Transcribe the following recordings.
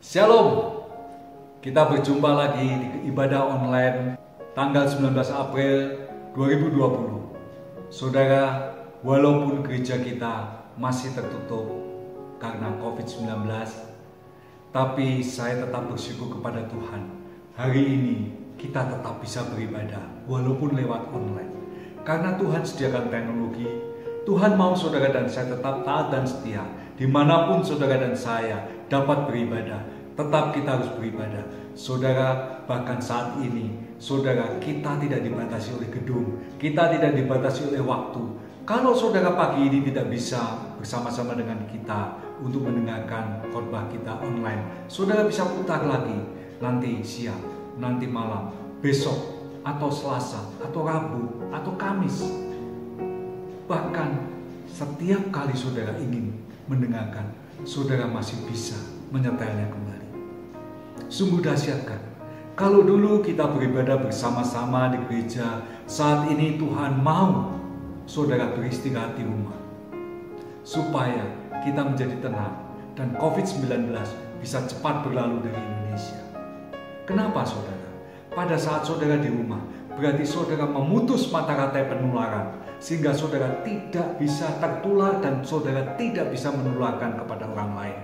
Shalom, kita berjumpa lagi di ibadah online tanggal 19 April 2020. Saudara, walaupun gereja kita masih tertutup karena COVID-19, tapi saya tetap bersyukur kepada Tuhan. Hari ini kita tetap bisa beribadah walaupun lewat online. Karena Tuhan sediakan teknologi, Tuhan mau saudara dan saya tetap taat dan setia. Dimanapun saudara dan saya dapat beribadah, tetap kita harus beribadah. Saudara, bahkan saat ini, saudara, kita tidak dibatasi oleh gedung, kita tidak dibatasi oleh waktu. Kalau saudara pagi ini tidak bisa bersama-sama dengan kita untuk mendengarkan khotbah kita online, saudara bisa putar lagi nanti siang, nanti malam, besok, atau Selasa, atau Rabu, atau Kamis. Bahkan setiap kali saudara ingin mendengarkan, saudara masih bisa menyetelnya kembali. Sungguh dahsyat kan? Kalau dulu kita beribadah bersama-sama di gereja, saat ini Tuhan mau saudara beristirahat di rumah, supaya kita menjadi tenang dan COVID-19 bisa cepat berlalu dari Indonesia. Kenapa saudara? Pada saat saudara di rumah, berarti saudara memutus mata rantai penularan, sehingga saudara tidak bisa tertular dan saudara tidak bisa menularkan kepada orang lain.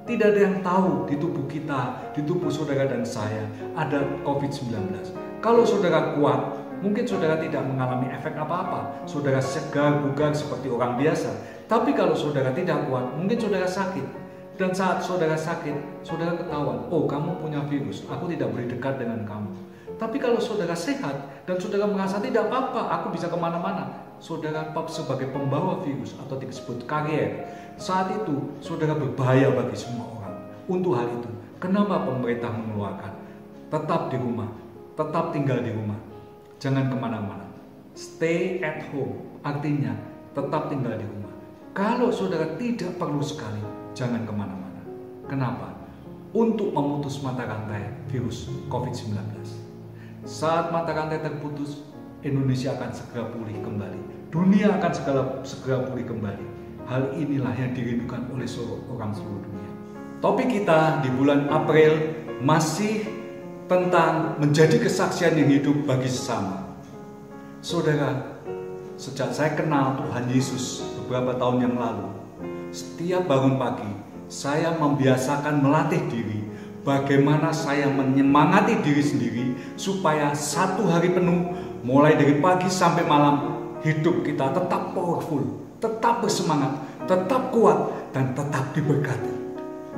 Tidak ada yang tahu di tubuh kita, di tubuh saudara dan saya ada COVID-19. Kalau saudara kuat, mungkin saudara tidak mengalami efek apa-apa. Saudara segar, bugar seperti orang biasa. Tapi kalau saudara tidak kuat, mungkin saudara sakit. Dan saat saudara sakit, saudara ketahuan, oh kamu punya virus, aku tidak boleh dekat dengan kamu. Tapi kalau saudara sehat dan saudara merasa tidak apa-apa, aku bisa kemana-mana, saudara sebagai pembawa virus atau disebut karier. Saat itu saudara berbahaya bagi semua orang. Untuk hal itu, kenapa pemerintah mengeluarkan tetap di rumah, tetap tinggal di rumah, jangan kemana-mana, stay at home, artinya tetap tinggal di rumah. Kalau saudara tidak perlu sekali, jangan kemana-mana. Kenapa? Untuk memutus mata rantai virus COVID-19. Saat mata rantai terputus, Indonesia akan segera pulih kembali. Dunia akan segera pulih kembali. Hal inilah yang dirindukan oleh seluruh dunia. Topik kita di bulan April masih tentang menjadi kesaksian yang hidup bagi sesama. Saudara, sejak saya kenal Tuhan Yesus beberapa tahun yang lalu, setiap bangun pagi saya membiasakan melatih diri bagaimana saya menyemangati diri sendiri supaya satu hari penuh mulai dari pagi sampai malam hidup kita tetap powerful, tetap bersemangat, tetap kuat, dan tetap diberkati.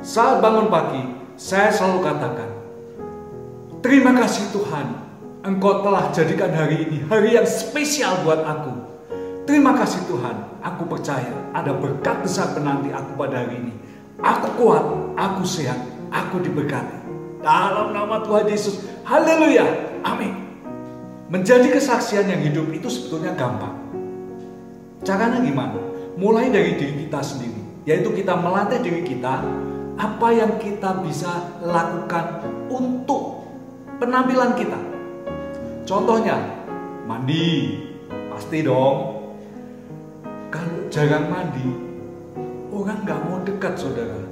Saat bangun pagi, saya selalu katakan, terima kasih Tuhan, Engkau telah jadikan hari ini hari yang spesial buat aku. Terima kasih Tuhan, aku percaya ada berkat besar menanti aku pada hari ini. Aku kuat, aku sehat, aku diberkati. Dalam nama Tuhan Yesus, haleluya, amin. Menjadi kesaksian yang hidup itu sebetulnya gampang. Caranya gimana? Mulai dari diri kita sendiri, yaitu kita melatih diri kita apa yang kita bisa lakukan untuk penampilan kita. Contohnya, mandi, pasti dong. Kalau jarang mandi, orang nggak mau dekat saudara.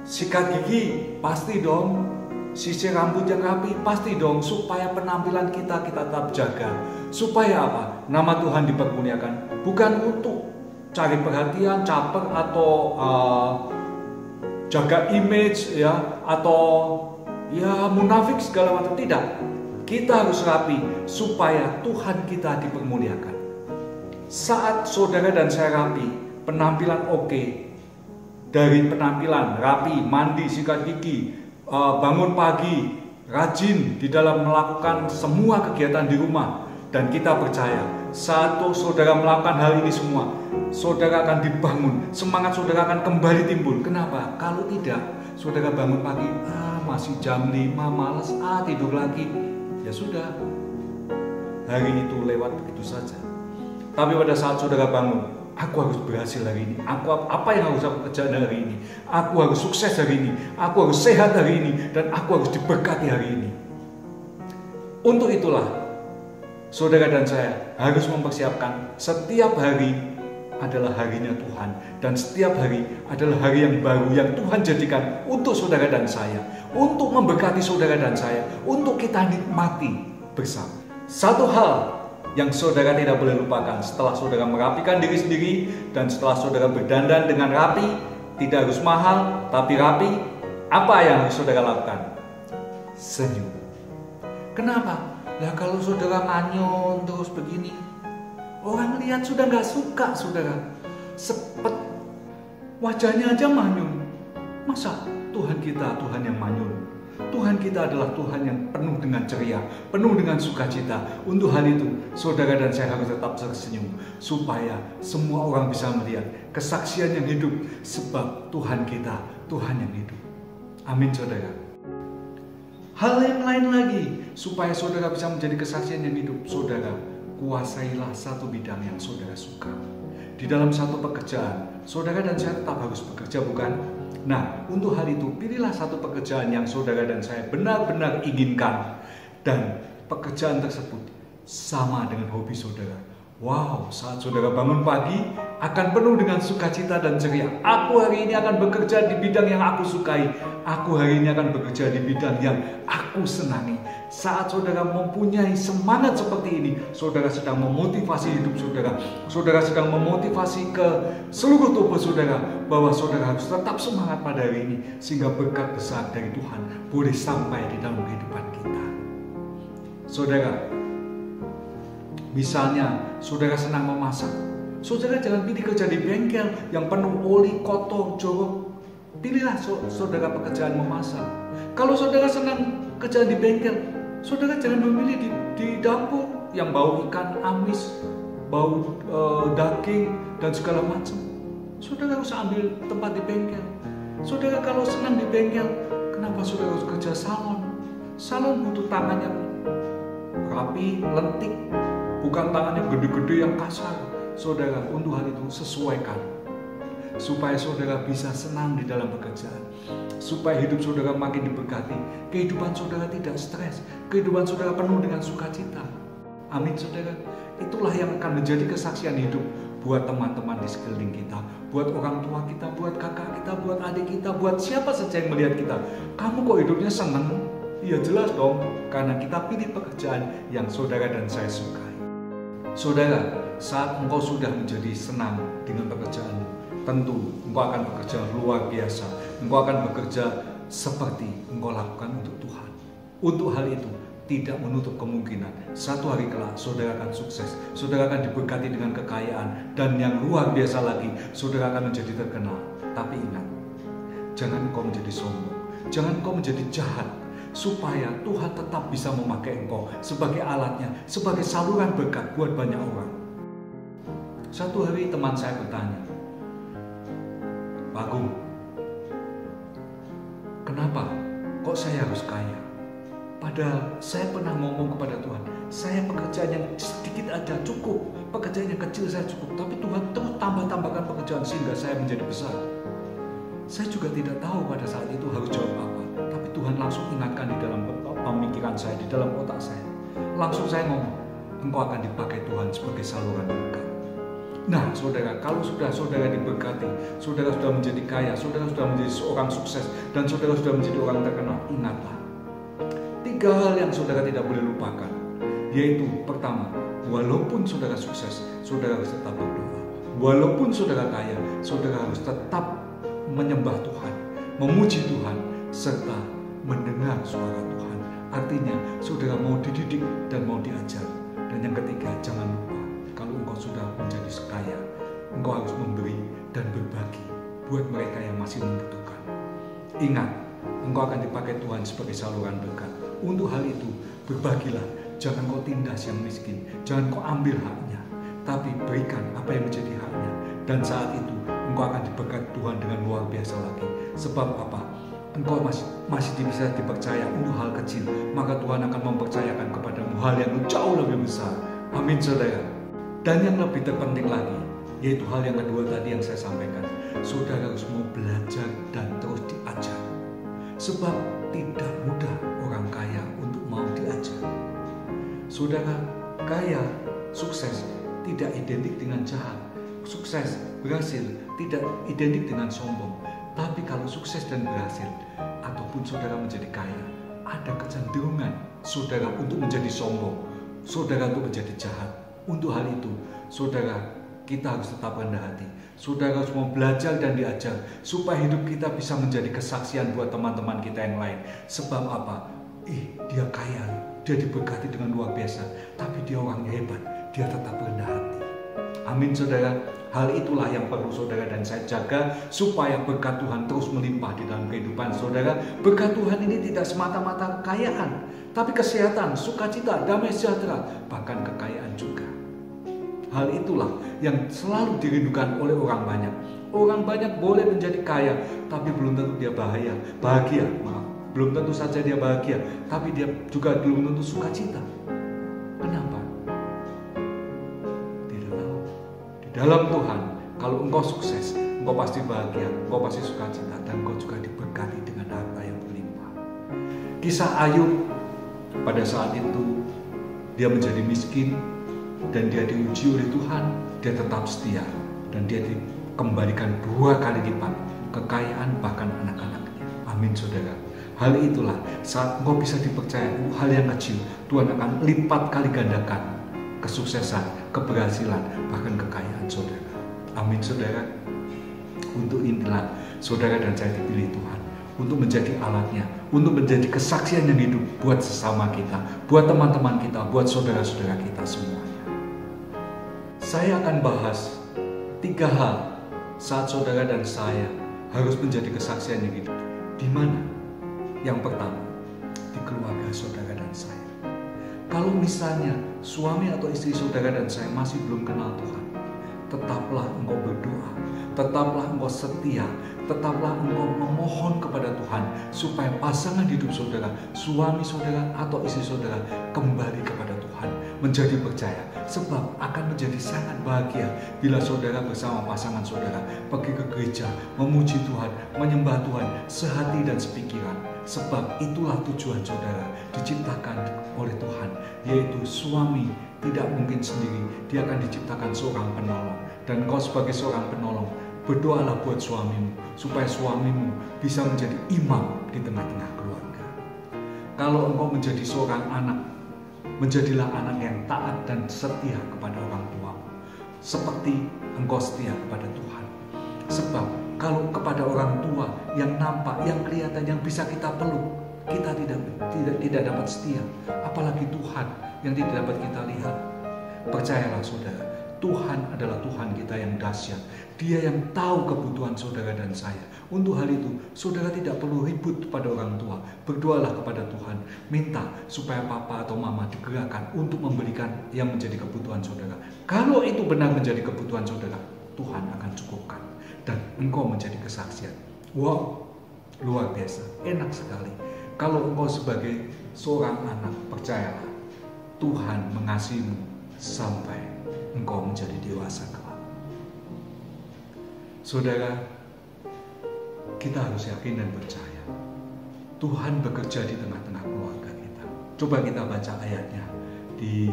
Sikat gigi, pasti dong. Sisir rambut yang rapi, pasti dong, supaya penampilan kita tetap jaga. Supaya apa? Nama Tuhan dipermuliakan. Bukan untuk cari perhatian, caper, atau jaga image, ya, atau ya munafik segala macam. Tidak. Kita harus rapi supaya Tuhan kita dipermuliakan. Saat saudara dan saya rapi, penampilan oke. Dari penampilan rapi, mandi, sikat gigi, bangun pagi, rajin di dalam melakukan semua kegiatan di rumah. Dan kita percaya, satu saudara melakukan hal ini semua, saudara akan dibangun, semangat saudara akan kembali timbul. Kenapa? Kalau tidak, saudara bangun pagi, masih jam 5, malas, tidur lagi. Ya sudah, hari itu lewat begitu saja. Tapi pada saat saudara bangun, aku harus berhasil hari ini. Apa yang harus aku kerjakan hari ini? Aku harus sukses hari ini. Aku harus sehat hari ini. Dan aku harus diberkati hari ini. Untuk itulah, saudara dan saya harus mempersiapkan setiap hari adalah harinya Tuhan. Dan setiap hari adalah hari yang baru yang Tuhan jadikan untuk saudara dan saya. Untuk memberkati saudara dan saya. Untuk kita nikmati bersama. Satu hal yang saudara tidak boleh lupakan setelah saudara merapikan diri sendiri dan setelah saudara berdandan dengan rapi, tidak harus mahal tapi rapi, apa yang harus saudara lakukan? Senyum. Kenapa? Lah kalau saudara nganyun terus begini, orang lihat sudah gak suka saudara. Sepet, wajahnya aja manyun. Masa Tuhan kita Tuhan yang manyun? Tuhan kita adalah Tuhan yang penuh dengan ceria, penuh dengan sukacita. Untuk hal itu, saudara dan saya harus tetap tersenyum, supaya semua orang bisa melihat kesaksian yang hidup, sebab Tuhan kita, Tuhan yang hidup. Amin saudara. Hal yang lain lagi, supaya saudara bisa menjadi kesaksian yang hidup, saudara, kuasailah satu bidang yang saudara suka. Di dalam satu pekerjaan, saudara dan saya tetap harus bekerja, bukan? Nah, untuk hal itu, pilihlah satu pekerjaan yang saudara dan saya benar-benar inginkan. Dan pekerjaan tersebut sama dengan hobi saudara. Wow, saat saudara bangun pagi, akan penuh dengan sukacita dan ceria. Aku hari ini akan bekerja di bidang yang aku sukai. Aku hari ini akan bekerja di bidang yang aku senangi. Saat saudara mempunyai semangat seperti ini, saudara sedang memotivasi hidup saudara. Saudara sedang memotivasi ke seluruh tubuh saudara bahwa saudara harus tetap semangat pada hari ini, sehingga berkat besar dari Tuhan boleh sampai di dalam kehidupan kita. Saudara, misalnya saudara senang memasak, saudara jangan pilih kerja di bengkel yang penuh oli, kotor, jorok. Pilihlah saudara pekerjaan memasak. Kalau saudara senang kerja di bengkel, saudara jangan memilih di dapur yang bau ikan amis, bau daging dan segala macam. Saudara harus ambil tempat di bengkel. Saudara kalau senang di bengkel, kenapa saudara harus kerja salon? Salon butuh tangan yang rapi, lentik, bukan tangannya gede-gede yang kasar. Saudara, untuk hal itu sesuaikan, supaya saudara bisa senang di dalam pekerjaan, supaya hidup saudara makin diberkati, kehidupan saudara tidak stres, kehidupan saudara penuh dengan sukacita. Amin saudara. Itulah yang akan menjadi kesaksian hidup buat teman-teman di sekeliling kita, buat orang tua kita, buat kakak kita, buat adik kita, buat siapa saja yang melihat kita. Kamu kok hidupnya senang? Ya jelas dong, karena kita pilih pekerjaan yang saudara dan saya sukai. Saudara, saat engkau sudah menjadi senang dengan pekerjaanmu, tentu engkau akan bekerja luar biasa. Engkau akan bekerja seperti engkau lakukan untuk Tuhan. Untuk hal itu, tidak menutup kemungkinan satu hari kelak saudara akan sukses, saudara akan diberkati dengan kekayaan, dan yang luar biasa lagi, saudara akan menjadi terkenal. Tapi ingat, jangan engkau menjadi sombong, jangan engkau menjadi jahat, supaya Tuhan tetap bisa memakai engkau sebagai alatnya, sebagai saluran berkat buat banyak orang. Satu hari teman saya bertanya, Pak Agung, kenapa kok saya harus kaya? Padahal saya pernah ngomong kepada Tuhan, saya pekerjaan yang sedikit aja cukup, pekerjaan yang kecil saya cukup, tapi Tuhan terus tambah-tambahkan pekerjaan sehingga saya menjadi besar. Saya juga tidak tahu pada saat itu harus jawab apa, tapi Tuhan langsung ingatkan di dalam pemikiran saya, di dalam otak saya. Langsung saya ngomong, engkau akan dipakai Tuhan sebagai saluran berkat. Nah saudara, kalau sudah saudara diberkati, saudara sudah menjadi kaya, saudara sudah menjadi seorang sukses, dan saudara sudah menjadi orang terkenal, ingatlah 3 hal yang saudara tidak boleh lupakan. Yaitu pertama, walaupun saudara sukses, saudara harus tetap berdoa. Walaupun saudara kaya, saudara harus tetap menyembah Tuhan, memuji Tuhan, serta mendengar suara Tuhan. Artinya saudara mau dididik dan mau diajar. Dan yang ketiga, jangan lupa, kalau engkau sudah menjadi kaya, engkau harus memberi dan berbagi buat mereka yang masih membutuhkan. Ingat, engkau akan dipakai Tuhan sebagai saluran berkat. Untuk hal itu, berbagilah. Jangan kau tindas yang miskin, jangan kau ambil haknya, tapi berikan apa yang menjadi haknya. Dan saat itu, engkau akan diberkati Tuhan dengan luar biasa lagi. Sebab apa? Engkau masih bisa dipercaya untuk hal kecil, maka Tuhan akan mempercayakan kepadamu hal yang jauh lebih besar. Amin saudara. Dan yang lebih terpenting lagi, yaitu hal yang kedua tadi yang saya sampaikan, saudara harus mau belajar dan terus diajar. Sebab tidak mudah orang kaya untuk mau diajar. Saudara, kaya, sukses tidak identik dengan jahat. sukses, berhasil tidak identik dengan sombong. Tapi kalau sukses dan berhasil, ataupun saudara menjadi kaya, ada kecenderungan saudara untuk menjadi sombong, saudara untuk menjadi jahat. Untuk hal itu, saudara, kita harus tetap rendah hati. Saudara harus mau belajar dan diajar supaya hidup kita bisa menjadi kesaksian buat teman-teman kita yang lain. Sebab apa? Dia kaya, dia diberkati dengan luar biasa, tapi dia orangnya hebat, dia tetap rendah hati. Amin saudara. Hal itulah yang perlu saudara dan saya jaga supaya berkat Tuhan terus melimpah di dalam kehidupan saudara. Berkat Tuhan ini tidak semata-mata kekayaan, tapi kesehatan, sukacita, damai sejahtera, bahkan kekayaan juga. Hal itulah yang selalu dirindukan oleh orang banyak. Orang banyak boleh menjadi kaya, tapi belum tentu dia bahagia. Belum tentu saja dia bahagia, tapi dia juga belum tentu sukacita. Kenapa? Tidak tahu. Di dalam Tuhan, kalau engkau sukses, engkau pasti bahagia, engkau pasti sukacita, dan engkau juga diberkati dengan harta yang berlimpah. Kisah Ayub, pada saat itu dia menjadi miskin dan dia diuji oleh Tuhan, dia tetap setia dan dia dikembalikan 2 kali lipat kekayaan bahkan anak-anaknya. Amin saudara. Hal itulah saat engkau bisa dipercaya hal yang kecil, Tuhan akan lipat kali gandakan kesuksesan, keberhasilan, bahkan kekayaan saudara. Amin saudara. Untuk inilah saudara dan saya dipilih Tuhan, untuk menjadi alatnya, untuk menjadi kesaksian yang hidup buat sesama kita, buat teman-teman kita, buat saudara-saudara kita semuanya. Saya akan bahas 3 hal saat saudara dan saya harus menjadi kesaksian yang hidup. Di mana? Yang pertama, di keluarga saudara dan saya. Kalau misalnya suami atau istri saudara dan saya masih belum kenal Tuhan, tetaplah engkau berdoa, tetaplah engkau setia, tetaplah engkau memohon kepada Tuhan supaya pasangan hidup saudara, suami saudara atau istri saudara kembali kepada Tuhan, menjadi percaya. Sebab akan menjadi sangat bahagia bila saudara bersama pasangan saudara pergi ke gereja, memuji Tuhan, menyembah Tuhan sehati dan sepikiran. Sebab itulah tujuan saudara diciptakan oleh Tuhan, yaitu suami tidak mungkin sendiri, dia akan diciptakan seorang penolong. Dan kau sebagai seorang penolong, berdoalah buat suamimu supaya suamimu bisa menjadi imam di tengah-tengah keluarga. Kalau engkau menjadi seorang anak, menjadilah anak yang taat dan setia kepada orang tuamu, seperti engkau setia kepada Tuhan. Sebab kalau kepada orang tua yang nampak, yang kelihatan, yang bisa kita peluk, kita tidak dapat setia, apalagi Tuhan yang tidak dapat kita lihat. Percayalah saudara, Tuhan adalah Tuhan kita yang dahsyat. Dia yang tahu kebutuhan saudara dan saya. Untuk hal itu, saudara tidak perlu ribut pada orang tua. Berdoalah kepada Tuhan, minta supaya papa atau mama digerakkan untuk memberikan yang menjadi kebutuhan saudara. Kalau itu benar menjadi kebutuhan saudara, Tuhan akan cukupkan dan engkau menjadi kesaksian. Wow, luar biasa, enak sekali. Kalau engkau sebagai seorang anak, percayalah, Tuhan mengasihimu sampai engkau menjadi dewasa kelak. Saudara, kita harus yakin dan percaya Tuhan bekerja di tengah-tengah keluarga kita. Coba kita baca ayatnya di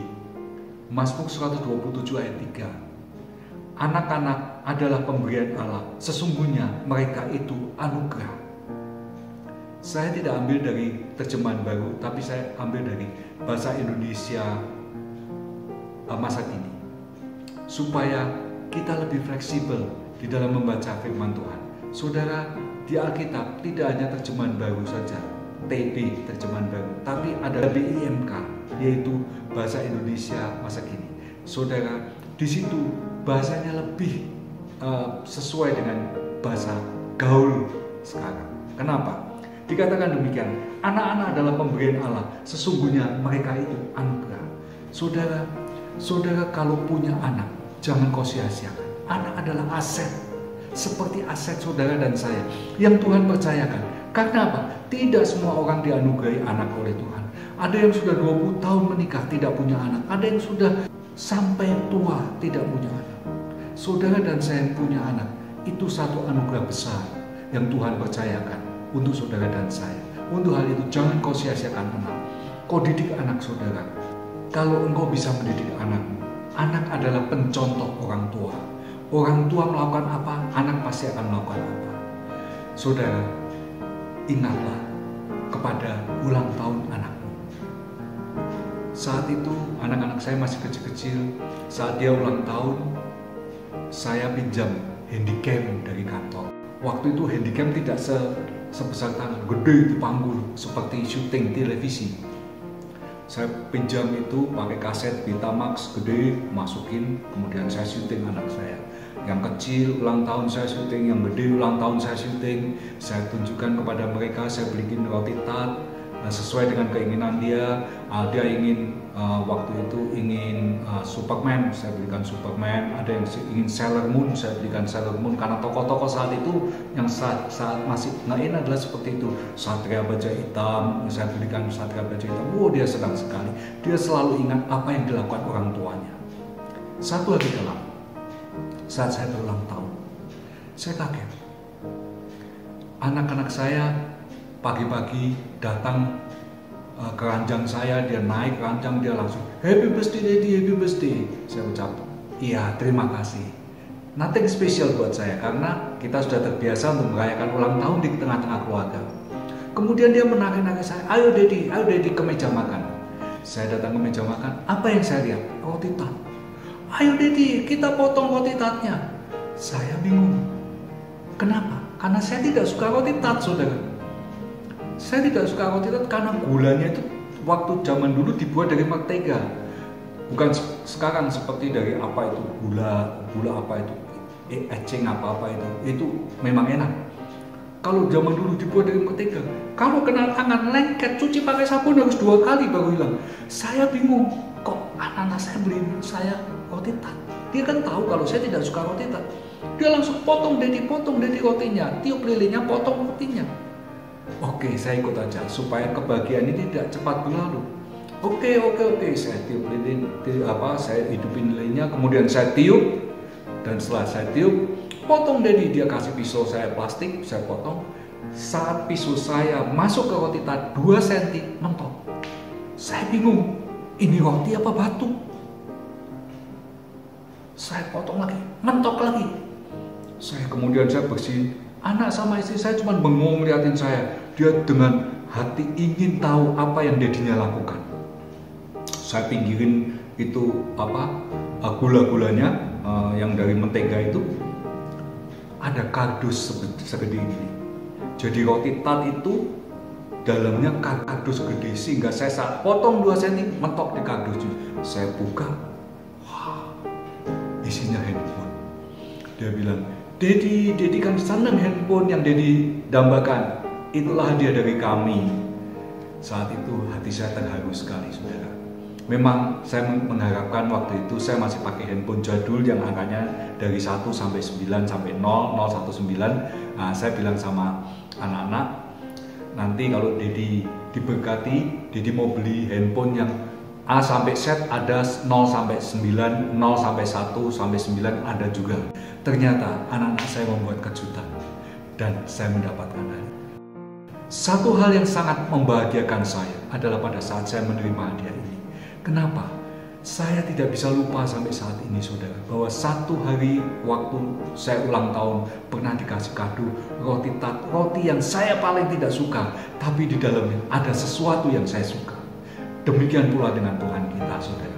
Mazmur 127 ayat 3. Anak-anak adalah pemberian Allah, sesungguhnya mereka itu anugerah. Saya tidak ambil dari terjemahan baru, tapi saya ambil dari bahasa Indonesia masa kini, supaya kita lebih fleksibel di dalam membaca firman Tuhan. Saudara, di Alkitab tidak hanya terjemahan baru saja, TB terjemahan baru, tapi ada BIMK, yaitu bahasa Indonesia masa kini. Saudara, di situ bahasanya lebih sesuai dengan bahasa gaul sekarang. Kenapa? Dikatakan demikian, anak-anak adalah pemberian Allah, sesungguhnya mereka itu anugerah. Saudara kalau punya anak, jangan kau sia-siakan. Anak adalah aset, seperti aset saudara dan saya yang Tuhan percayakan. Karena apa? Tidak semua orang dianugerahi anak oleh Tuhan. Ada yang sudah 20 tahun menikah tidak punya anak, ada yang sudah sampai tua tidak punya anak. Saudara dan saya yang punya anak, itu satu anugerah besar yang Tuhan percayakan untuk saudara dan saya. Untuk hal itu jangan kau sia-siakan anak. Kau didik anak saudara. Kalau engkau bisa mendidik anakmu, anak adalah pencontoh orang tua. Orang tua melakukan apa, anak pasti akan melakukan apa. Saudara, ingatlah kepada ulang tahun anakmu. Saat itu anak-anak saya masih kecil-kecil. Saat dia ulang tahun, saya pinjam handycam dari kantor. Waktu itu handycam tidak sebesar tangan, gede di panggung seperti syuting televisi. Saya pinjam itu pakai kaset Betamax gede, masukin, kemudian saya syuting anak saya. Yang kecil ulang tahun saya syuting, yang gede ulang tahun saya syuting. Saya tunjukkan kepada mereka, saya beliin roti tart sesuai dengan keinginan dia. Dia ingin waktu itu ingin Superman, saya belikan Superman. Ada yang ingin Sailor Moon, saya belikan Sailor Moon. Karena tokoh-tokoh saat itu yang saat masih ngein adalah seperti itu. Satria Baja Hitam, saya belikan Satria Baja Hitam. Dia senang sekali. Dia selalu ingat apa yang dilakukan orang tuanya. Satu hari dalam saat saya berulang tahun, saya kaget. Anak-anak saya pagi-pagi datang ke ranjang saya, dia naik ranjang, dia langsung happy birthday daddy, happy birthday. Saya ucap, iya terima kasih. Nothing special buat saya karena kita sudah terbiasa untuk merayakan ulang tahun di tengah-tengah keluarga. Kemudian dia menarik-narik saya, ayo daddy ke meja makan. Saya datang ke meja makan, apa yang saya lihat? Roti tart. Ayo daddy, kita potong roti tartnya. Saya bingung. Kenapa? Karena saya tidak suka roti tart, saudara. Saya tidak suka roti tart karena gulanya itu waktu zaman dulu dibuat dari mentega. Bukan sekarang seperti dari apa itu, gula apa itu, eceng apa itu memang enak. Kalau zaman dulu dibuat dari mentega, kalau kena tangan lengket, cuci pakai sabun harus 2 kali baru hilang. Saya bingung, kok anak-anak saya beliin saya roti tart. Dia kan tahu kalau saya tidak suka roti tart. Dia langsung potong daddy rotinya, tiup lilinnya, potong rotinya. Oke, saya ikut aja supaya kebahagiaan ini tidak cepat berlalu. Oke, saya tiup lilin, saya hidupin lilinnya, kemudian saya tiup, dan setelah saya tiup, potong daddy. Dia kasih pisau saya plastik, saya potong. Saat pisau saya masuk ke roti tart 2 cm, mentok. Saya bingung, ini roti apa batu? Saya potong lagi, mentok lagi. Kemudian saya bersihin. Anak sama istri saya cuma bengong liatin saya. Dia dengan hati ingin tahu apa yang dedinya lakukan. Saya pinggirin itu gula-gulanya yang dari mentega itu. Ada kardus segede ini. Jadi roti tart itu dalamnya kardus gede, sehingga saya saat potong 2 cm mentok di kardusnya. Saya buka, wah, isinya handphone. Dia bilang, Daddy kan senang handphone yang Daddy dambakan. Itulah hadiah dari kami. Saat itu hati saya terharu sekali, saudara. Memang saya mengharapkan waktu itu saya masih pakai handphone jadul yang angkanya dari 1 sampai 9 sampai 0, 019. Nah, saya bilang sama anak-anak, nanti kalau Daddy diberkati, Daddy mau beli handphone yang A sampai Z, ada 0 sampai 9, 0 sampai 1 sampai 9 ada juga. Ternyata anak-anak saya membuat kejutan dan saya mendapatkan hal. Satu hal yang sangat membahagiakan saya adalah pada saat saya menerima hadiah ini. Kenapa? Saya tidak bisa lupa sampai saat ini, saudara, bahwa satu hari waktu saya ulang tahun pernah dikasih kado roti tart, roti yang saya paling tidak suka, tapi di dalamnya ada sesuatu yang saya suka. Demikian pula dengan Tuhan kita, saudara.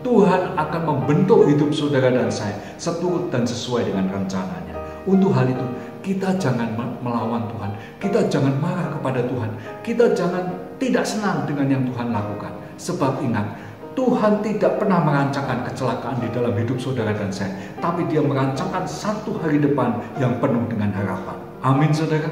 Tuhan akan membentuk hidup saudara dan saya seturut dan sesuai dengan rencananya. Untuk hal itu, kita jangan melawan Tuhan. Kita jangan marah kepada Tuhan. Kita jangan tidak senang dengan yang Tuhan lakukan. Sebab ingat, Tuhan tidak pernah merancangkan kecelakaan di dalam hidup saudara dan saya. Tapi Dia merancangkan satu hari depan yang penuh dengan harapan. Amin, saudara.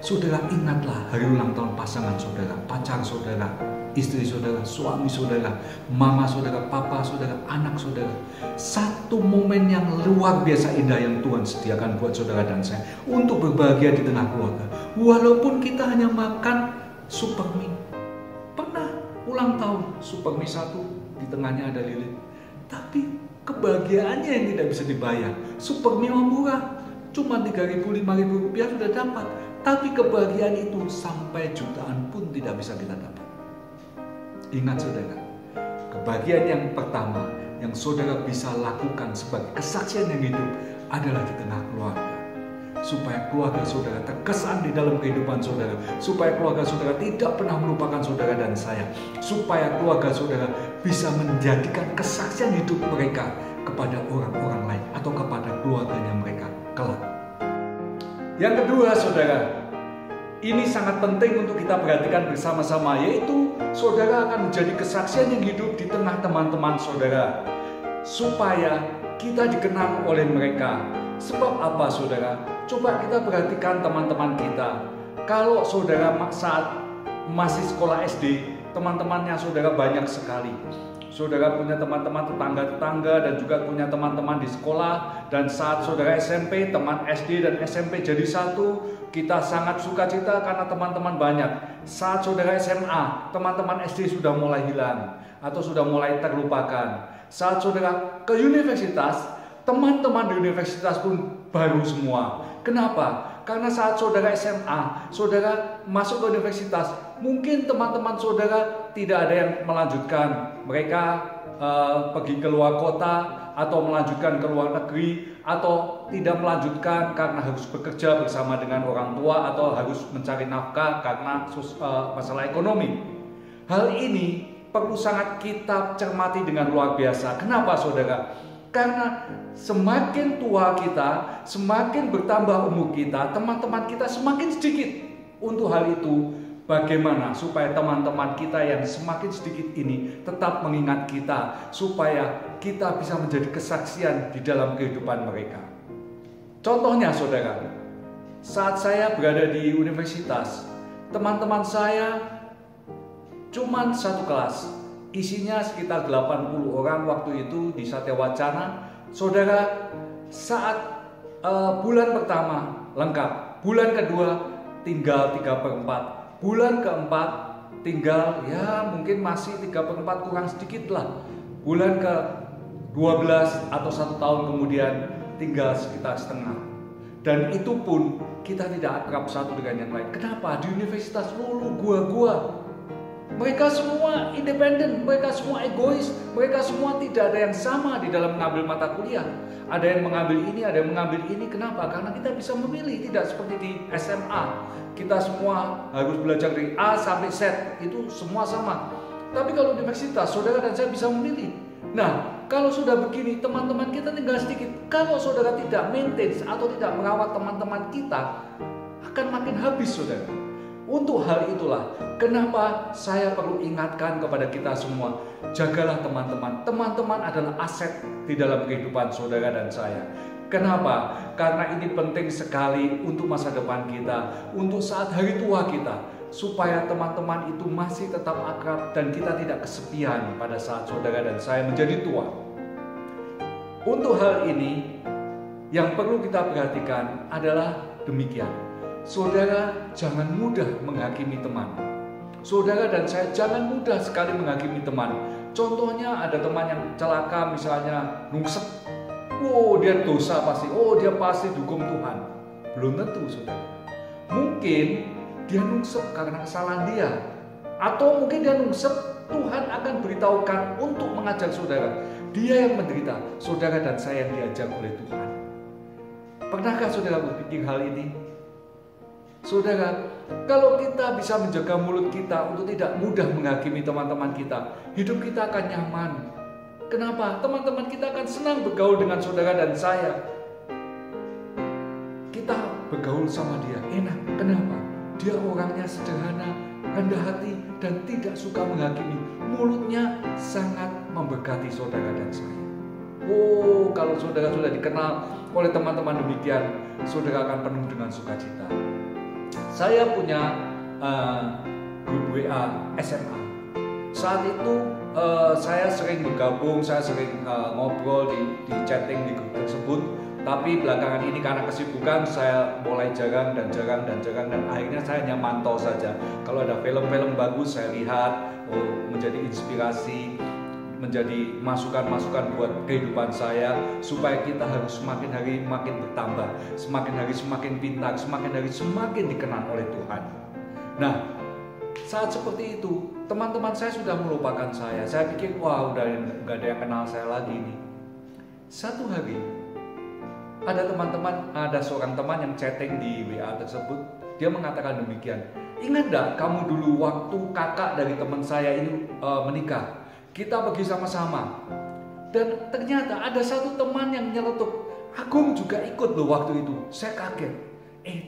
Saudara, ingatlah hari ulang tahun pasangan saudara, pacar saudara, istri saudara, suami saudara, mama saudara, papa saudara, anak saudara. Satu momen yang luar biasa indah yang Tuhan sediakan buat saudara dan saya untuk berbahagia di tengah keluarga. Walaupun kita hanya makan super mie. Pernah ulang tahun super mie 1, di tengahnya ada lilin. Tapi kebahagiaannya yang tidak bisa dibayar. Super mie murah, cuma 3.000, 5.000 rupiah sudah dapat. Tapi kebahagiaan itu sampai jutaan pun tidak bisa kita dapat. Ingat, saudara, kebahagiaan yang pertama yang saudara bisa lakukan sebagai kesaksian yang hidup adalah di tengah keluarga. Supaya keluarga saudara terkesan di dalam kehidupan saudara. Supaya keluarga saudara tidak pernah melupakan saudara dan saya. Supaya keluarga saudara bisa menjadikan kesaksian hidup mereka kepada orang-orang lain atau kepada keluarganya mereka kelak. Yang kedua saudara, ini sangat penting untuk kita perhatikan bersama-sama, yaitu saudara akan menjadi kesaksian yang hidup di tengah teman-teman saudara. Supaya kita dikenal oleh mereka. Sebab apa saudara? Coba kita perhatikan teman-teman kita. Kalau saudara saat masih sekolah SD, teman-temannya saudara banyak sekali. Saudara punya teman-teman tetangga-tetangga dan juga punya teman-teman di sekolah. Dan saat saudara SMP, teman SD dan SMP jadi satu. Kita sangat sukacita karena teman-teman banyak. Saat saudara SMA, teman-teman SD sudah mulai hilang atau sudah mulai terlupakan. Saat saudara ke universitas, teman-teman di universitas pun baru semua. Kenapa? Karena saat saudara SMA, saudara masuk ke universitas, mungkin teman-teman saudara tidak ada yang melanjutkan. Mereka pergi ke luar kota atau melanjutkan ke luar negeri atau tidak melanjutkan karena harus bekerja bersama dengan orang tua atau harus mencari nafkah karena masalah ekonomi. Hal ini perlu sangat kita cermati dengan luar biasa. Kenapa saudara? Karena semakin tua kita, semakin bertambah umur kita, teman-teman kita semakin sedikit. Untuk hal itu, bagaimana supaya teman-teman kita yang semakin sedikit ini tetap mengingat kita, supaya kita bisa menjadi kesaksian di dalam kehidupan mereka. Contohnya saudara, saat saya berada di universitas, teman-teman saya cuman satu kelas, isinya sekitar 80 orang waktu itu di Satya Wacana. Saudara, saat bulan pertama lengkap, bulan kedua tinggal 3/4, bulan keempat tinggal ya mungkin masih 3/4 kurang sedikit lah, bulan ke-12 atau 1 tahun kemudian tinggal sekitar setengah. Dan itu pun kita tidak akrab satu dengan yang lain. Kenapa? Di universitas lulu gua-gua. Mereka semua independen, mereka semua egois, mereka semua tidak ada yang sama di dalam mengambil mata kuliah. Ada yang mengambil ini, ada yang mengambil ini. Kenapa? Karena kita bisa memilih, tidak seperti di SMA. Kita semua harus belajar dari A sampai Z, itu semua sama. Tapi kalau universitas, saudara dan saya bisa memilih. Nah, kalau sudah begini, teman-teman kita tinggal sedikit. Kalau saudara tidak maintain atau tidak merawat teman-teman kita, akan makin habis saudara. Untuk hal itulah kenapa saya perlu ingatkan kepada kita semua, jagalah teman-teman. Teman-teman adalah aset di dalam kehidupan saudara dan saya. Kenapa? Karena ini penting sekali untuk masa depan kita, untuk saat hari tua kita, supaya teman-teman itu masih tetap akrab dan kita tidak kesepian pada saat saudara dan saya menjadi tua. Untuk hal ini, yang perlu kita perhatikan adalah demikian. Saudara jangan mudah menghakimi teman. Saudara dan saya jangan mudah sekali menghakimi teman. Contohnya ada teman yang celaka misalnya nungsep. Oh dia dosa pasti, oh dia pasti dihukum Tuhan. Belum tentu saudara. Mungkin dia nungsep karena kesalahan dia. Atau mungkin dia nungsep, Tuhan akan beritahukan untuk mengajar saudara. Dia yang menderita, saudara dan saya yang diajar oleh Tuhan. Pernahkah saudara berpikir hal ini? Saudara, kalau kita bisa menjaga mulut kita untuk tidak mudah menghakimi teman-teman kita, hidup kita akan nyaman. Kenapa? Teman-teman kita akan senang bergaul dengan saudara dan saya. Kita bergaul sama dia, enak. Kenapa? Dia orangnya sederhana, rendah hati, dan tidak suka menghakimi. Mulutnya sangat memberkati saudara dan saya. Oh, kalau saudara sudah dikenal oleh teman-teman demikian, saudara akan penuh dengan sukacita. Saya punya grup WA SMA. Saat itu saya sering bergabung, saya sering ngobrol di chatting di grup tersebut. Tapi belakangan ini karena kesibukan saya mulai jarang dan akhirnya saya hanya mantau saja. Kalau ada film-film bagus saya lihat, menjadi inspirasi, menjadi masukan-masukan buat kehidupan saya, supaya kita harus semakin hari makin bertambah, semakin hari semakin pintar, semakin hari semakin dikenal oleh Tuhan. Nah, saat seperti itu, teman-teman saya sudah melupakan saya. Saya pikir, wah udah nggak ada yang kenal saya lagi nih. Satu hari, Ada seorang teman yang chatting di WA tersebut. Dia mengatakan demikian. Ingat gak kamu dulu waktu kakak dari teman saya ini menikah? Kita pergi sama-sama. Dan ternyata ada satu teman yang nyeletuk, Agung juga ikut loh waktu itu. Saya kaget.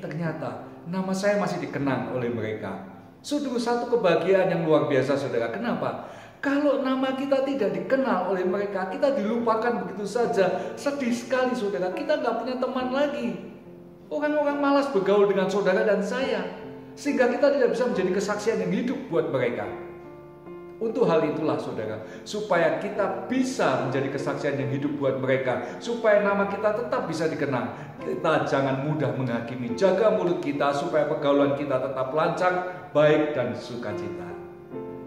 Ternyata nama saya masih dikenang oleh mereka. Sungguh satu kebahagiaan yang luar biasa, saudara. Kenapa? Kalau nama kita tidak dikenal oleh mereka, kita dilupakan begitu saja. Sedih sekali, saudara. Kita nggak punya teman lagi. Orang-orang malas bergaul dengan saudara dan saya, sehingga kita tidak bisa menjadi kesaksian yang hidup buat mereka. Untuk hal itulah, saudara, supaya kita bisa menjadi kesaksian yang hidup buat mereka, supaya nama kita tetap bisa dikenang, kita jangan mudah menghakimi. Jaga mulut kita supaya pergaulan kita tetap lancar, baik dan sukacita.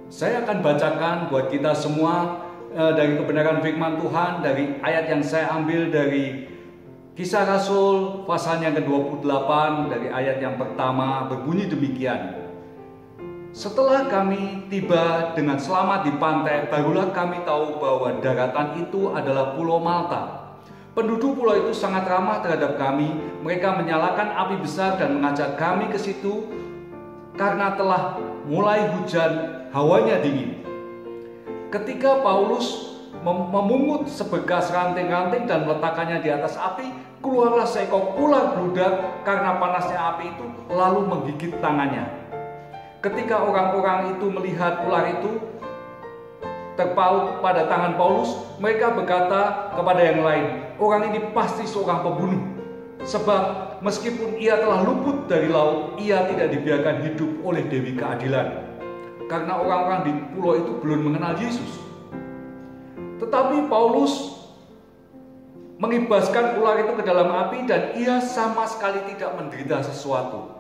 Saya akan bacakan buat kita semua dari kebenaran firman Tuhan, dari ayat yang saya ambil dari Kisah Rasul pasal yang ke-28, dari ayat yang pertama, berbunyi demikian. Setelah kami tiba dengan selamat di pantai, barulah kami tahu bahwa daratan itu adalah Pulau Malta. Penduduk pulau itu sangat ramah terhadap kami. Mereka menyalakan api besar dan mengajak kami ke situ karena telah mulai hujan, hawanya dingin. Ketika Paulus memungut sebekas ranting-ranting dan meletakkannya di atas api, keluarlah seekor ular bludak karena panasnya api itu lalu menggigit tangannya. Ketika orang-orang itu melihat ular itu terpaut pada tangan Paulus, mereka berkata kepada yang lain, orang ini pasti seorang pembunuh. Sebab meskipun ia telah luput dari laut, ia tidak dibiarkan hidup oleh Dewi Keadilan. Karena orang-orang di pulau itu belum mengenal Yesus. Tetapi Paulus mengibaskan ular itu ke dalam api dan ia sama sekali tidak menderita sesuatu.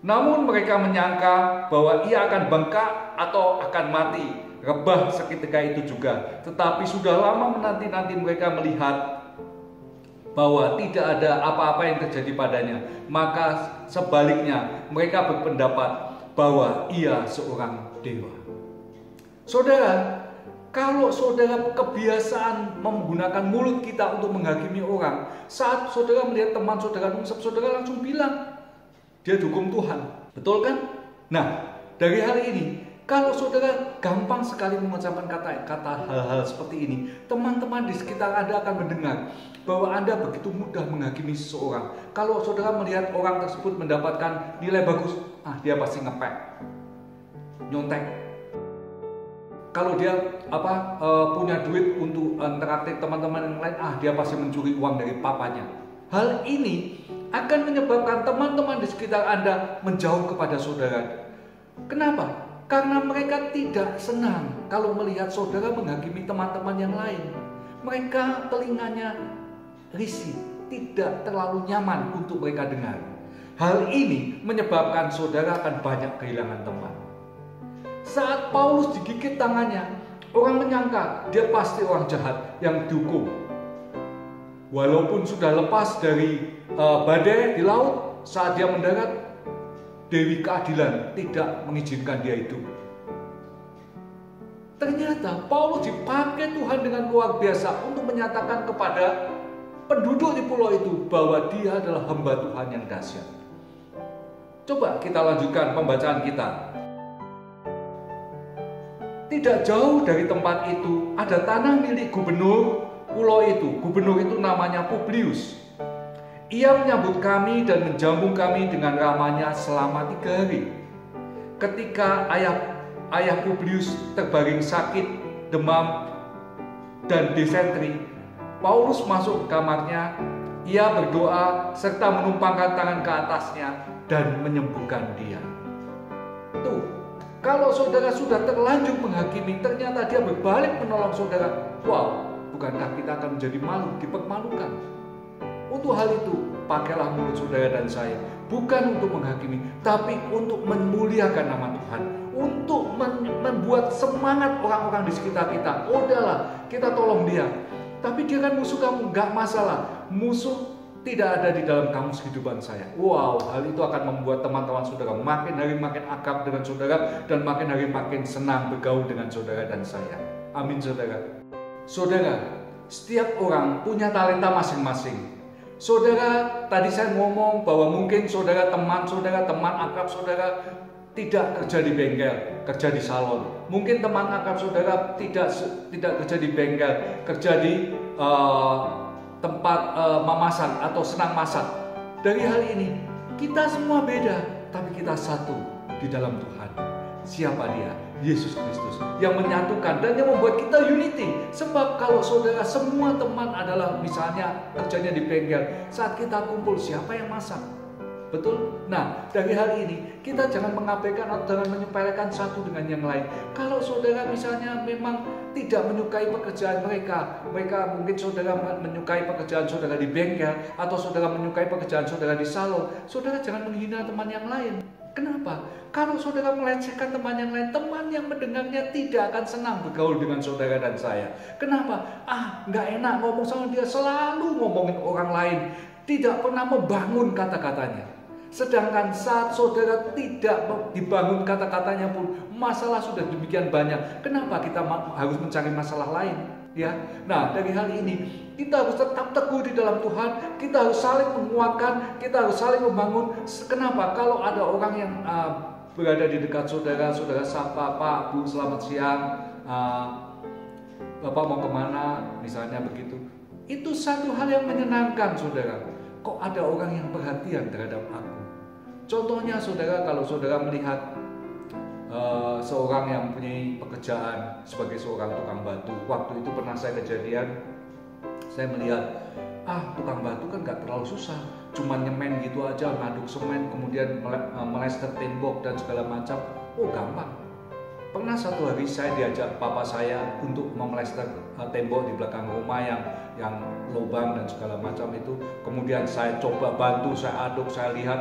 Namun mereka menyangka bahwa ia akan bengkak atau akan mati, rebah seketika itu juga. Tetapi sudah lama menanti-nanti mereka melihat bahwa tidak ada apa-apa yang terjadi padanya. Maka sebaliknya mereka berpendapat bahwa ia seorang dewa. Saudara, kalau saudara kebiasaan menggunakan mulut kita untuk menghakimi orang, saat saudara melihat teman saudara nungsep, saudara langsung bilang, dia dukung Tuhan. Betul kan? Nah, dari hal ini, kalau saudara gampang sekali mengucapkan kata hal-hal seperti ini, teman-teman di sekitar Anda akan mendengar bahwa Anda begitu mudah menghakimi seseorang. Kalau saudara melihat orang tersebut mendapatkan nilai bagus, dia pasti ngepek, nyontek. Kalau dia punya duit untuk interaktif teman-teman yang lain, dia pasti mencuri uang dari papanya. Hal ini akan menyebabkan teman-teman di sekitar Anda menjauh kepada saudara. Kenapa? Karena mereka tidak senang kalau melihat saudara menghakimi teman-teman yang lain. Mereka telinganya risih, tidak terlalu nyaman untuk mereka dengar. Hal ini menyebabkan saudara akan banyak kehilangan teman. Saat Paulus digigit tangannya, orang menyangka dia pasti orang jahat yang dihukum. Walaupun sudah lepas dari badai di laut, saat dia mendarat, Dewi Keadilan tidak mengizinkan dia hidup. Ternyata Paulus dipakai Tuhan dengan luar biasa untuk menyatakan kepada penduduk di pulau itu bahwa dia adalah hamba Tuhan yang dahsyat. Coba kita lanjutkan pembacaan kita. Tidak jauh dari tempat itu ada tanah milik gubernur pulau itu. Gubernur itu namanya Publius. Ia menyambut kami dan menjamu kami dengan ramahnya selama 3 hari. Ketika ayah Publius terbaring sakit, demam, dan disentri, Paulus masuk ke kamarnya. Ia berdoa serta menumpangkan tangan ke atasnya dan menyembuhkan dia. Tuh, kalau saudara sudah terlanjur menghakimi, ternyata dia berbalik menolong saudara. Wow, bukankah kita akan menjadi malu, dipermalukan? Untuk hal itu, pakailah mulut saudara dan saya, bukan untuk menghakimi, tapi untuk memuliakan nama Tuhan, untuk membuat semangat orang-orang di sekitar kita. Udahlah, kita tolong dia. Tapi dia kan musuh kamu, gak masalah. Musuh tidak ada di dalam kamus kehidupan saya. Wow, hal itu akan membuat teman-teman saudara makin hari makin akrab dengan saudara, dan makin hari makin senang bergaul dengan saudara dan saya. Amin, saudara. Saudara, setiap orang punya talenta masing-masing. Saudara, tadi saya ngomong bahwa mungkin saudara teman akrab saudara tidak kerja di bengkel, kerja di salon. Mungkin teman akrab saudara tidak kerja di bengkel, kerja di tempat memasak atau senang masak. Dari hal ini, kita semua beda, tapi kita satu di dalam Tuhan. Siapa dia? Yesus Kristus yang menyatukan dan yang membuat kita unity. Sebab kalau saudara semua teman adalah misalnya kerjanya di bengkel, saat kita kumpul siapa yang masak? Betul? Nah, dari hal ini kita jangan mengabaikan atau jangan menyepelekan satu dengan yang lain. Kalau saudara misalnya memang tidak menyukai pekerjaan mereka mungkin saudara menyukai pekerjaan saudara di bengkel atau saudara menyukai pekerjaan saudara di salon, saudara jangan menghina teman yang lain. Kenapa? Kalau saudara melecehkan teman yang lain, teman yang mendengarnya tidak akan senang bergaul dengan saudara dan saya. Kenapa? Nggak enak ngomong sama dia, selalu ngomongin orang lain, tidak pernah membangun kata-katanya. Sedangkan saat saudara tidak dibangun kata-katanya pun, masalah sudah demikian banyak. Kenapa kita harus mencari masalah lain? Ya, nah dari hal ini kita harus tetap teguh di dalam Tuhan. Kita harus saling menguatkan, kita harus saling membangun. Kenapa? Kalau ada orang yang berada di dekat saudara, saudara sapa, Pak, Bu, selamat siang, Bapak mau kemana, misalnya begitu. Itu satu hal yang menyenangkan, saudara. Kok ada orang yang perhatian terhadap aku? Contohnya saudara, kalau saudara melihat seorang yang mempunyai pekerjaan sebagai seorang tukang batu. Waktu itu pernah saya kejadian, saya melihat tukang batu kan gak terlalu susah, cuma nyemen gitu aja, ngaduk semen, kemudian melester tembok dan segala macam. Oh gampang. Pernah satu hari saya diajak papa saya untuk memelester tembok di belakang rumah yang lubang dan segala macam itu. Kemudian saya coba bantu, saya aduk, saya lihat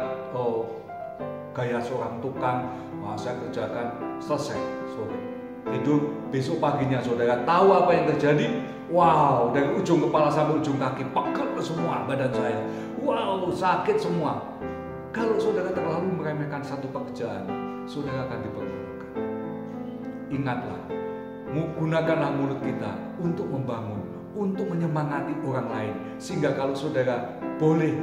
gaya seorang tukang, saya kerjakan, selesai sore. Tidur, besok paginya saudara tahu apa yang terjadi? Wow, dari ujung kepala sampai ujung kaki pegel semua badan saya. Wow, sakit semua. Kalau saudara terlalu meremehkan satu pekerjaan, saudara akan dipermalukan. Ingatlah, gunakanlah mulut kita untuk membangun, untuk menyemangati orang lain. Sehingga kalau saudara boleh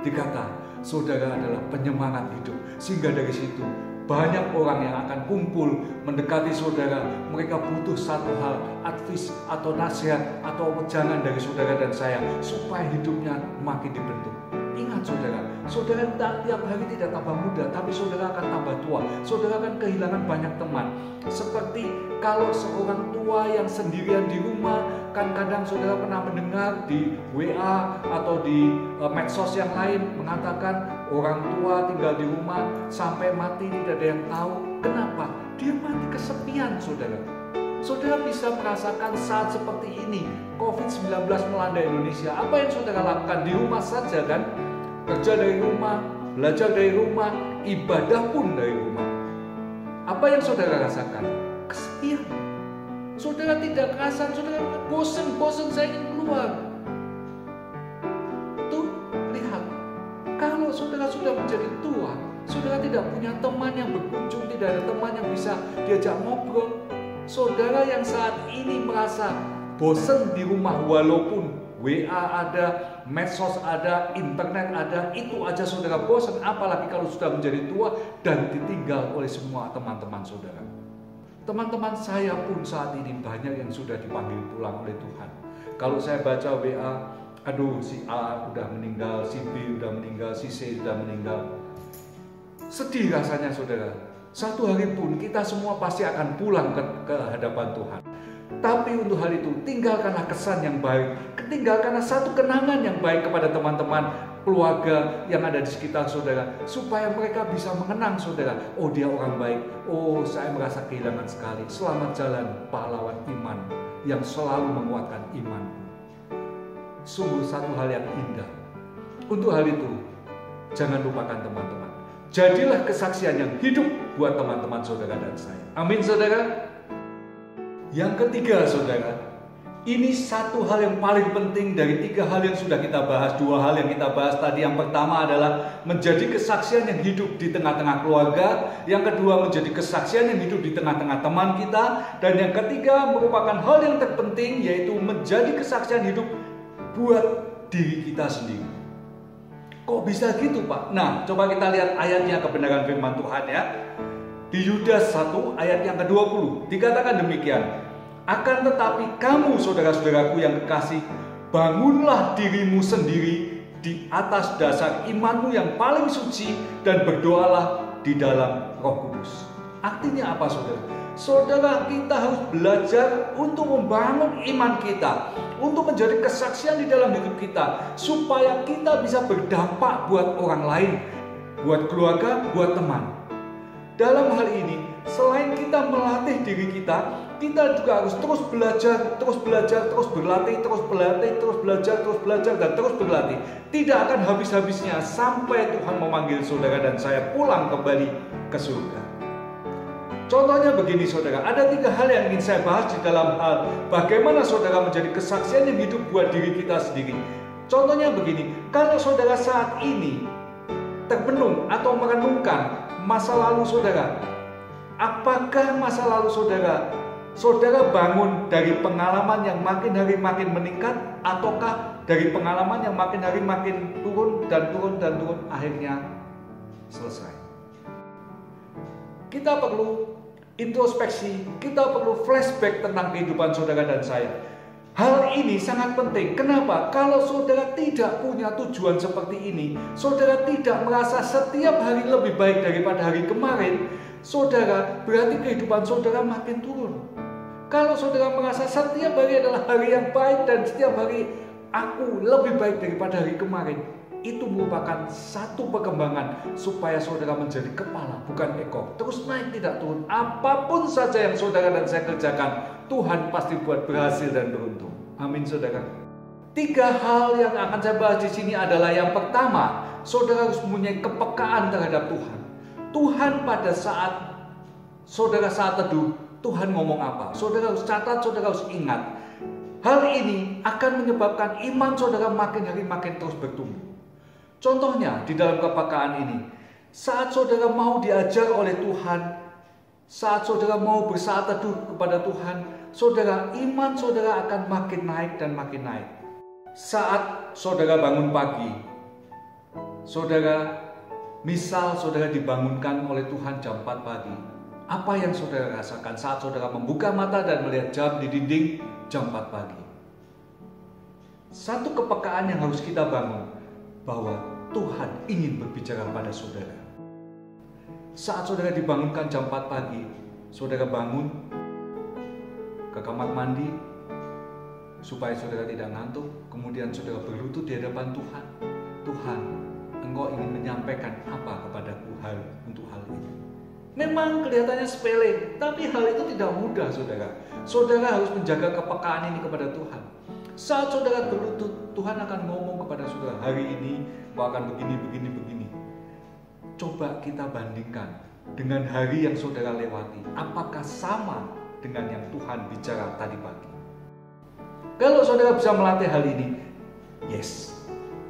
dikata, saudara adalah penyemangat hidup. Sehingga dari situ banyak orang yang akan kumpul mendekati saudara. Mereka butuh satu hal, advice atau nasihat atau wejangan dari saudara dan saya supaya hidupnya makin dibentuk. Ingat saudara tiap hari tidak tambah muda, tapi saudara akan tambah tua. Saudara akan kehilangan banyak teman. Seperti kalau seorang tua yang sendirian di rumah, kan kadang saudara pernah mendengar di WA atau di medsos yang lain mengatakan orang tua tinggal di rumah sampai mati tidak ada yang tahu. Kenapa? Dia mati kesepian, saudara. Saudara bisa merasakan saat seperti ini, COVID-19 melanda Indonesia. Apa yang saudara lakukan di rumah saja kan? Kerja dari rumah, belajar dari rumah, ibadah pun dari rumah. Apa yang saudara rasakan? Kesepian. Saudara tidak kerasan, saudara bosan saya ingin keluar. Tuh, lihat. Kalau saudara sudah menjadi tua, saudara tidak punya teman yang berkunjung, tidak ada teman yang bisa diajak ngobrol. Saudara yang saat ini merasa bosan di rumah walaupun WA ada, medsos ada, internet ada, itu aja saudara bosan, apalagi kalau sudah menjadi tua dan ditinggal oleh semua teman-teman saudara. Teman-teman saya pun saat ini banyak yang sudah dipanggil pulang oleh Tuhan. Kalau saya baca WA, aduh si A udah meninggal, si B udah meninggal, si C udah meninggal. Sedih rasanya saudara. Satu hari pun kita semua pasti akan pulang ke hadapan Tuhan. Tapi untuk hal itu, tinggalkanlah kesan yang baik. Tinggalkanlah satu kenangan yang baik kepada teman-teman, keluarga yang ada di sekitar saudara. Supaya mereka bisa mengenang saudara. Oh dia orang baik. Oh saya merasa kehilangan sekali. Selamat jalan pahlawan iman yang selalu menguatkan iman. Sungguh satu hal yang indah. Untuk hal itu, jangan lupakan teman-teman. Jadilah kesaksian yang hidup buat teman-teman saudara dan saya. Amin saudara. Yang ketiga saudara, ini satu hal yang paling penting dari tiga hal yang sudah kita bahas. Dua hal yang kita bahas tadi. Yang pertama adalah menjadi kesaksian yang hidup di tengah-tengah keluarga. Yang kedua menjadi kesaksian yang hidup di tengah-tengah teman kita. Dan yang ketiga merupakan hal yang terpenting, yaitu menjadi kesaksian hidup buat diri kita sendiri. Kok bisa gitu Pak? Nah, coba kita lihat ayatnya, kebenaran firman Tuhan ya. Di Yudas 1 ayat yang ke-20 dikatakan demikian. Akan tetapi kamu saudara-saudaraku yang kekasih, bangunlah dirimu sendiri di atas dasar imanmu yang paling suci dan berdoalah di dalam Roh Kudus. Artinya apa saudara? Saudara, kita harus belajar untuk membangun iman kita, untuk menjadi kesaksian di dalam hidup kita, supaya kita bisa berdampak buat orang lain, buat keluarga, buat teman. Dalam hal ini, selain kita melatih diri kita juga harus terus belajar, terus berlatih, terus belajar, dan terus berlatih. Tidak akan habis-habisnya sampai Tuhan memanggil saudara dan saya pulang kembali ke surga. Contohnya begini saudara, ada 3 hal yang ingin saya bahas di dalam hal bagaimana saudara menjadi kesaksian yang hidup buat diri kita sendiri. Contohnya begini, kalau saudara saat ini terbenung atau merenungkan masa lalu saudara, apakah masa lalu saudara bangun dari pengalaman yang makin hari makin meningkat, ataukah dari pengalaman yang makin hari makin turun, akhirnya selesai? Kita perlu introspeksi, kita perlu flashback tentang kehidupan saudara dan saya. Hal ini sangat penting. Kenapa? Kalau saudara tidak punya tujuan seperti ini, saudara tidak merasa setiap hari lebih baik daripada hari kemarin, saudara, berarti kehidupan saudara makin turun. Kalau saudara merasa setiap hari adalah hari yang baik dan setiap hari aku lebih baik daripada hari kemarin, itu merupakan satu perkembangan supaya saudara menjadi kepala bukan ekor, terus naik tidak turun. Apapun saja yang saudara dan saya kerjakan, Tuhan pasti buat berhasil dan beruntung. Amin saudara. 3 hal yang akan saya bahas di sini adalah yang pertama, saudara harus mempunyai kepekaan terhadap Tuhan. Tuhan pada saat saudara saat teduh, Tuhan ngomong apa? Saudara harus catat, saudara harus ingat. Hal ini akan menyebabkan iman saudara makin hari makin terus bertumbuh. Contohnya di dalam kepekaan ini, saat saudara mau diajar oleh Tuhan, saat saudara mau bersaat teduh kepada Tuhan, saudara, iman saudara akan makin naik dan makin naik. Saat saudara bangun pagi, saudara, misal saudara dibangunkan oleh Tuhan jam 4 pagi, apa yang saudara rasakan saat saudara membuka mata dan melihat jam di dinding jam 4 pagi? Satu kepekaan yang harus kita bangun, bahwa Tuhan ingin berbicara pada saudara. Saat saudara dibangunkan jam 4 pagi, saudara bangun ke kamar mandi supaya saudara tidak ngantuk, kemudian saudara berlutut di hadapan Tuhan. Tuhan, Engkau ingin menyampaikan apa kepadaku untuk hal ini? Memang kelihatannya sepele, tapi hal itu tidak mudah saudara. Saudara harus menjaga kepekaan ini kepada Tuhan. Saat saudara berlutut, Tuhan akan ngomong kepada saudara, hari ini kau akan begini. Coba kita bandingkan dengan hari yang saudara lewati. Apakah sama dengan yang Tuhan bicara tadi pagi? Kalau saudara bisa melatih hal ini, yes,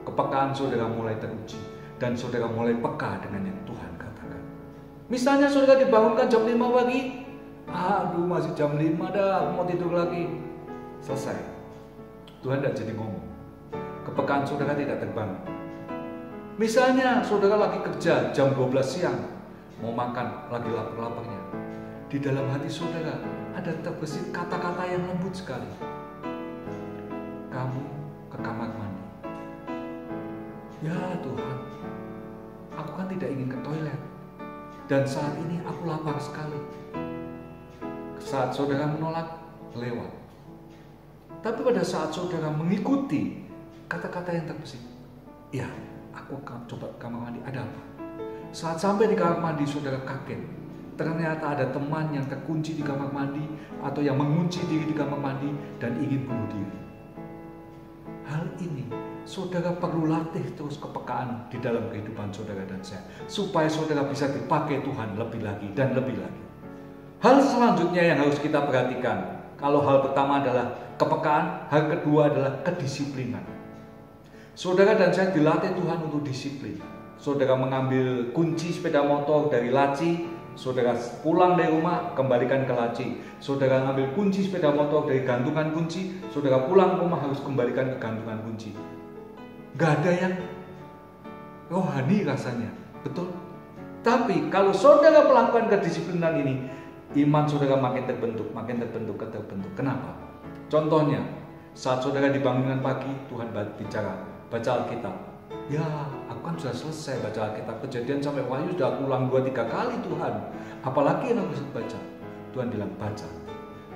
kepekaan saudara mulai teruji dan saudara mulai peka dengan yang Tuhan katakan. Misalnya saudara dibangunkan jam 5 pagi, aduh masih jam 5 dah, mau tidur lagi. Selesai. Tuhan tidak jadi ngomong. Kepekaan saudara tidak terbangun. Misalnya saudara lagi kerja jam 12 siang, mau makan, lagi lapar-laparnya. Di dalam hati saudara ada terbesit kata-kata yang lembut sekali. Kamu ke kamar mandi. Ya Tuhan, aku kan tidak ingin ke toilet. Dan saat ini aku lapar sekali. Saat saudara menolak, lewat. Tapi pada saat saudara mengikuti kata-kata yang terbesit, ya, aku akan coba ke kamar mandi, ada apa? Saat sampai di kamar mandi, saudara kaget. Ternyata ada teman yang terkunci di kamar mandi atau yang mengunci diri di kamar mandi dan ingin bunuh diri. Hal ini saudara perlu latih terus kepekaan di dalam kehidupan saudara dan saya, supaya saudara bisa dipakai Tuhan lebih lagi dan lebih lagi. Hal selanjutnya yang harus kita perhatikan, kalau hal pertama adalah kepekaan, hal kedua adalah kedisiplinan. Saudara dan saya dilatih Tuhan untuk disiplin. Saudara mengambil kunci sepeda motor dari laci, saudara pulang dari rumah, kembalikan ke laci. Saudara mengambil kunci sepeda motor dari gantungan kunci, saudara pulang ke rumah harus kembalikan ke gantungan kunci. Gak ada yang rohani rasanya, betul? Tapi kalau saudara melakukan kedisiplinan ini, iman saudara makin terbentuk. Kenapa? Contohnya, saat saudara dibangunkan pagi, Tuhan bicara, baca Alkitab. Ya, aku kan sudah selesai baca Alkitab. Kejadian sampai Wahyu sudah aku ulang 2-3 kali Tuhan. Apalagi yang aku baca? Tuhan bilang baca.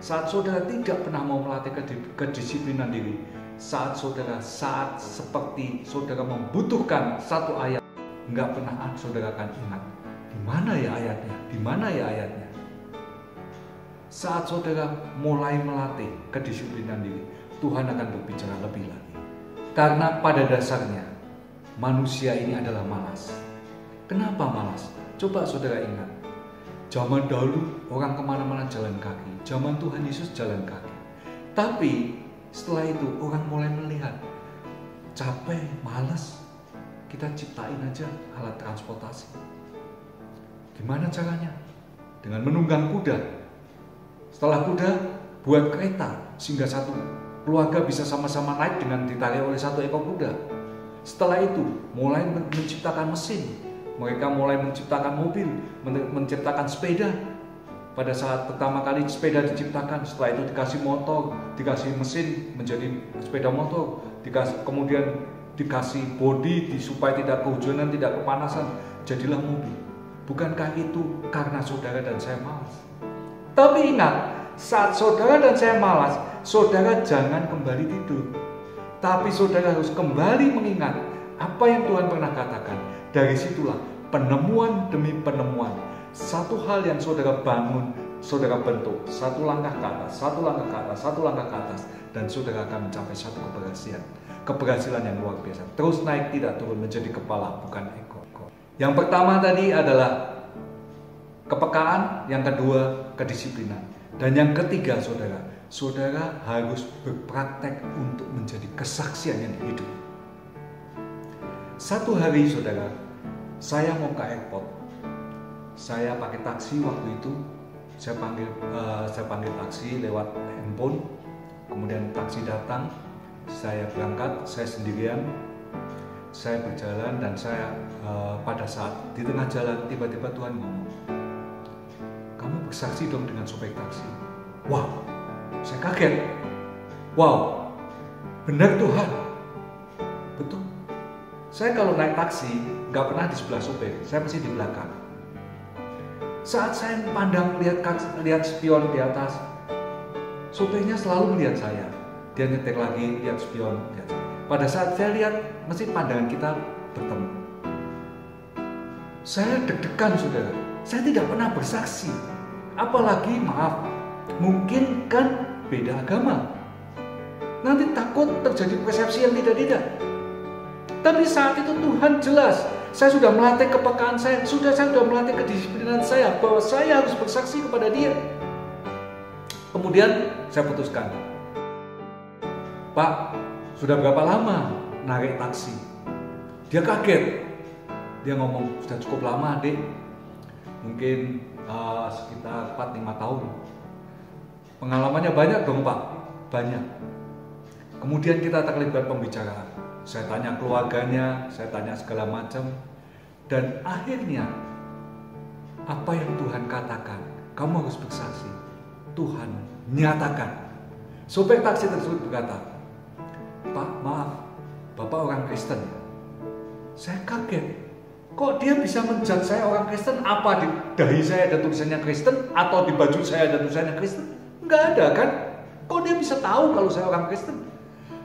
Saat saudara tidak pernah mau melatih kedisiplinan diri, saat seperti saudara membutuhkan satu ayat, nggak pernah saudara akan ingat. Di mana ya ayatnya? Di mana ya ayatnya? Saat saudara mulai melatih kedisiplinan diri, Tuhan akan berbicara lebih lagi. Karena pada dasarnya manusia ini adalah malas. Kenapa malas? Coba saudara ingat. Zaman dahulu orang kemana-mana jalan kaki. Zaman Tuhan Yesus jalan kaki. Tapi setelah itu orang mulai melihat capek, malas. Kita ciptain aja alat transportasi. Gimana caranya? Dengan menunggang kuda. Setelah kuda, buat kereta sehingga satu keluarga bisa sama-sama naik dengan ditarik oleh satu ekor kuda. Setelah itu, mulai menciptakan mesin. Mereka mulai menciptakan mobil, menciptakan sepeda. Pada saat pertama kali sepeda diciptakan, setelah itu dikasih motor, dikasih mesin menjadi sepeda motor, kemudian dikasih bodi supaya tidak kehujanan, tidak kepanasan, jadilah mobil. Bukankah itu karena saudara dan saya malas? Tapi ingat, saat saudara dan saya malas, saudara jangan kembali tidur. Tapi saudara harus kembali mengingat apa yang Tuhan pernah katakan. Dari situlah penemuan demi penemuan. Satu hal yang saudara bangun, saudara bentuk. Satu langkah ke atas, satu langkah ke atas, satu langkah ke atas. Dan saudara akan mencapai satu keberhasilan. Keberhasilan yang luar biasa. Terus naik tidak turun, menjadi kepala bukan ekor. Yang pertama tadi adalah kepekaan, yang kedua kedisiplinan. Dan yang ketiga saudara harus berpraktek untuk menjadi kesaksian yang hidup. Satu hari saudara, saya mau ke airport. Saya pakai taksi waktu itu. Saya panggil taksi lewat handphone. Kemudian taksi datang. Saya berangkat, saya sendirian. Saya berjalan dan saya pada saat di tengah jalan tiba-tiba Tuhan ngomong, kamu bersaksi dong dengan sopir taksi. Wow, saya kaget. Wow, benar Tuhan. Betul. Saya kalau naik taksi nggak pernah di sebelah sopir, saya mesti di belakang. Saat saya pandang lihat spion di atas, sopirnya selalu melihat saya. Dia nyetir lagi, lihat spion, lihat saya. Pada saat saya lihat, mesti pandangan kita bertemu. Saya deg-degan saudara. Saya tidak pernah bersaksi. Apalagi maaf, mungkin kan beda agama. Nanti takut terjadi persepsi yang tidak-tidak. Tapi saat itu Tuhan jelas, saya sudah melatih kepekaan saya sudah melatih kedisiplinan saya bahwa saya harus bersaksi kepada Dia. Kemudian saya putuskan, Pak, sudah berapa lama narik taksi? Dia kaget. Dia ngomong, sudah cukup lama adik. Mungkin sekitar 4-5 tahun. Pengalamannya banyak dong Pak? Banyak. Kemudian kita terlibat pembicaraan. Saya tanya keluarganya, saya tanya segala macam. Dan akhirnya, apa yang Tuhan katakan, kamu harus bersaksi. Tuhan nyatakan. Sopir taksi tersebut berkata, Pak, maaf, Bapak orang Kristen. Saya kaget. Kok dia bisa menjudge saya orang Kristen? Apa di dahi saya ada tulisannya Kristen? Atau di baju saya ada tulisannya Kristen? Enggak ada kan? Kok dia bisa tahu kalau saya orang Kristen?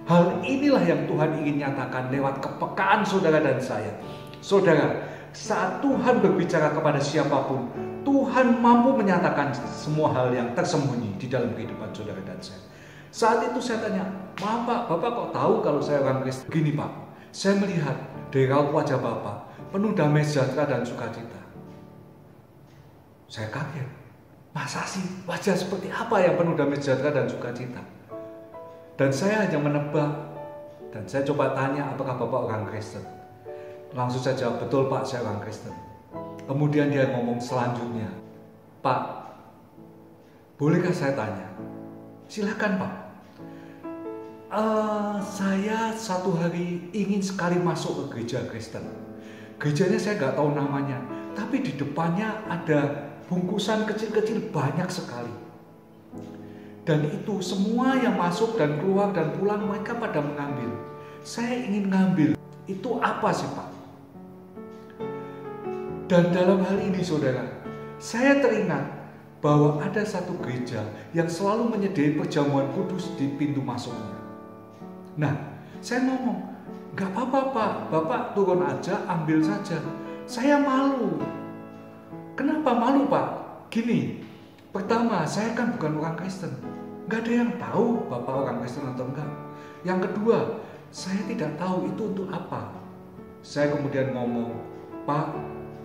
Hal inilah yang Tuhan ingin nyatakan lewat kepekaan saudara dan saya. Saudara, saat Tuhan berbicara kepada siapapun, Tuhan mampu menyatakan semua hal yang tersembunyi di dalam kehidupan saudara dan saya. Saat itu saya tanya, maaf Pak, Bapak kok tahu kalau saya orang Kristen? Begini Pak, saya melihat dari raut wajah Bapak penuh damai sejahtera dan sukacita. Saya kaget. Masa sih wajah seperti apa yang penuh damai sejahtera dan sukacita? Dan saya hanya menebak. Dan saya coba tanya, apakah Bapak orang Kristen? Langsung saya jawab, betul Pak, saya orang Kristen. Kemudian dia ngomong selanjutnya, Pak, bolehkah saya tanya? Silakan Pak. Saya satu hari ingin sekali masuk ke gereja Kristen. Gerejanya saya nggak tahu namanya, tapi di depannya ada bungkusan kecil-kecil banyak sekali. Dan itu semua yang masuk dan keluar dan pulang mereka pada mengambil. Saya ingin ngambil. Itu apa sih Pak? Dan dalam hal ini saudara, saya teringat bahwa ada satu gereja yang selalu menyediakan perjamuan kudus di pintu masuknya. Nah, saya ngomong, gak apa-apa Pak, Bapak turun aja, ambil saja. Saya malu. Kenapa malu Pak? Gini, pertama, saya kan bukan orang Kristen. Gak ada yang tahu Bapak orang Kristen atau enggak. Yang kedua, saya tidak tahu itu untuk apa. Saya kemudian ngomong, Pak,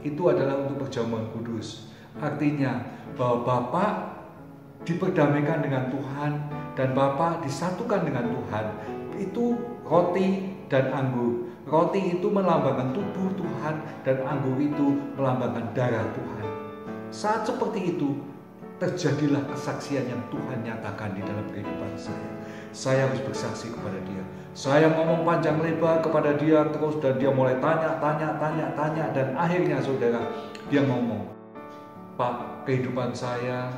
itu adalah untuk perjamuan kudus. Artinya bahwa Bapak diperdamaikan dengan Tuhan dan Bapak disatukan dengan Tuhan. Itu roti dan anggur. Roti itu melambangkan tubuh Tuhan dan anggur itu melambangkan darah Tuhan. Saat seperti itu, terjadilah kesaksian yang Tuhan nyatakan di dalam kehidupan saya. Saya harus bersaksi kepada dia. Saya ngomong panjang lebar kepada dia terus dan dia mulai tanya, dan akhirnya saudara, dia ngomong, Pak, kehidupan saya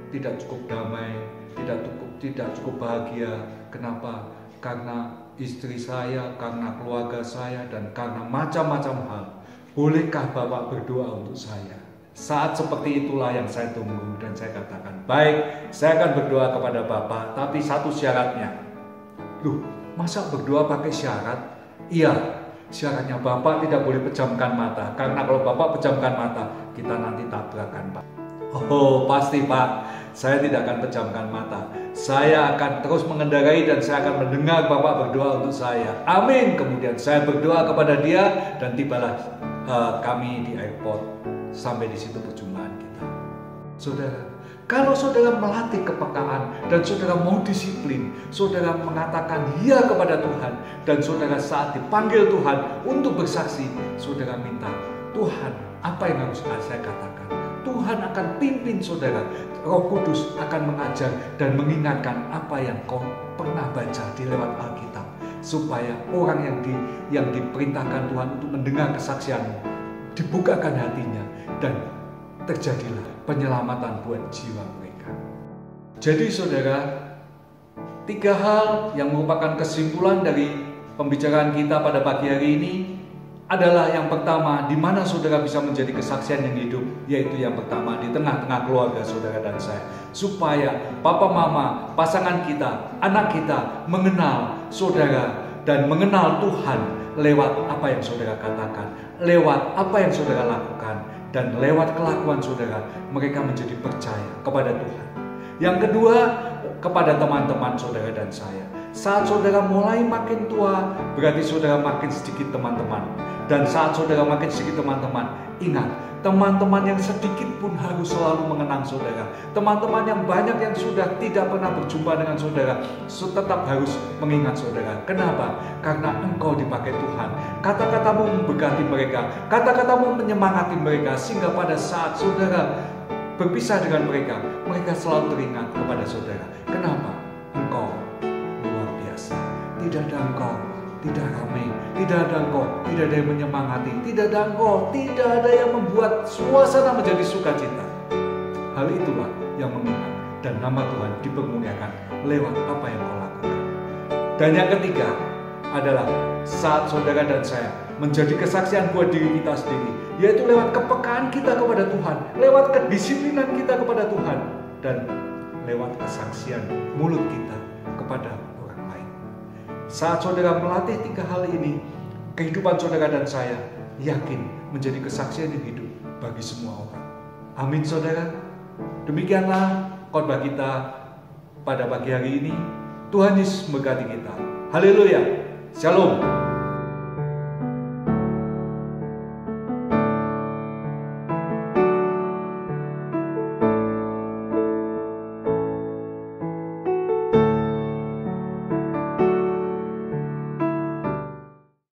tidak cukup damai, tidak cukup bahagia. Kenapa? Karena istri saya, karena keluarga saya, dan karena macam-macam hal. Bolehkah Bapak berdoa untuk saya? Saat seperti itulah yang saya tunggu dan saya katakan, baik, saya akan berdoa kepada Bapak, tapi satu syaratnya. Loh, masa berdoa pakai syarat? Iya, syaratnya Bapak tidak boleh pejamkan mata, karena kalau Bapak pejamkan mata, kita nanti tabrakan Pak. Oh, pasti Pak, saya tidak akan pejamkan mata. Saya akan terus mengendarai dan saya akan mendengar Bapak berdoa untuk saya. Amin. Kemudian saya berdoa kepada dia dan tibalah kami di airport. Sampai di situ perjumpaan kita. Saudara, kalau saudara melatih kepekaan dan saudara mau disiplin, saudara mengatakan ya kepada Tuhan, dan saudara saat dipanggil Tuhan untuk bersaksi, saudara minta, Tuhan, apa yang harus saya katakan? Tuhan akan pimpin saudara. Roh Kudus akan mengajar dan mengingatkan apa yang kau pernah baca di lewat Alkitab, supaya orang yang diperintahkan Tuhan untuk mendengar kesaksianmu dibukakan hatinya dan terjadilah penyelamatan buat jiwa mereka. Jadi saudara, 3 hal yang merupakan kesimpulan dari pembicaraan kita pada pagi hari ini adalah yang pertama, di mana saudara bisa menjadi kesaksian yang hidup, yaitu yang pertama di tengah-tengah keluarga saudara dan saya, supaya papa mama, pasangan kita, anak kita mengenal saudara dan mengenal Tuhan lewat apa yang saudara katakan, lewat apa yang saudara lakukan, dan lewat kelakuan saudara, mereka menjadi percaya kepada Tuhan. Yang kedua, kepada teman-teman saudara dan saya. Saat saudara mulai makin tua, berarti saudara makin sedikit teman-teman. Dan saat saudara makin sedikit teman-teman, ingat, teman-teman yang sedikit pun harus selalu mengenang saudara. Teman-teman yang banyak yang sudah tidak pernah berjumpa dengan saudara, tetap harus mengingat saudara. Kenapa? Karena engkau dipakai Tuhan. Kata-katamu memberkati mereka, kata-katamu menyemangati mereka, sehingga pada saat saudara berpisah dengan mereka, mereka selalu teringat kepada saudara. Kenapa? Engkau luar biasa. Tidak ada engkau, tidak ramai, tidak ada engkau, tidak ada yang menyemangati, tidak ada engkau, tidak ada yang membuat suasana menjadi sukacita. Hal itulah yang mengingat dan nama Tuhan dipermuliakan lewat apa yang kau lakukan. Dan yang ketiga adalah saat saudara dan saya menjadi kesaksian buat diri kita sendiri, yaitu lewat kepekaan kita kepada Tuhan, lewat kedisiplinan kita kepada Tuhan, dan lewat kesaksian mulut kita kepada orang lain. Saat saudara melatih 3 hal ini, kehidupan saudara dan saya yakin menjadi kesaksian yang hidup bagi semua orang. Amin saudara. Demikianlah khotbah kita pada pagi hari ini. Tuhan Yesus memberkati kita. Haleluya. Shalom.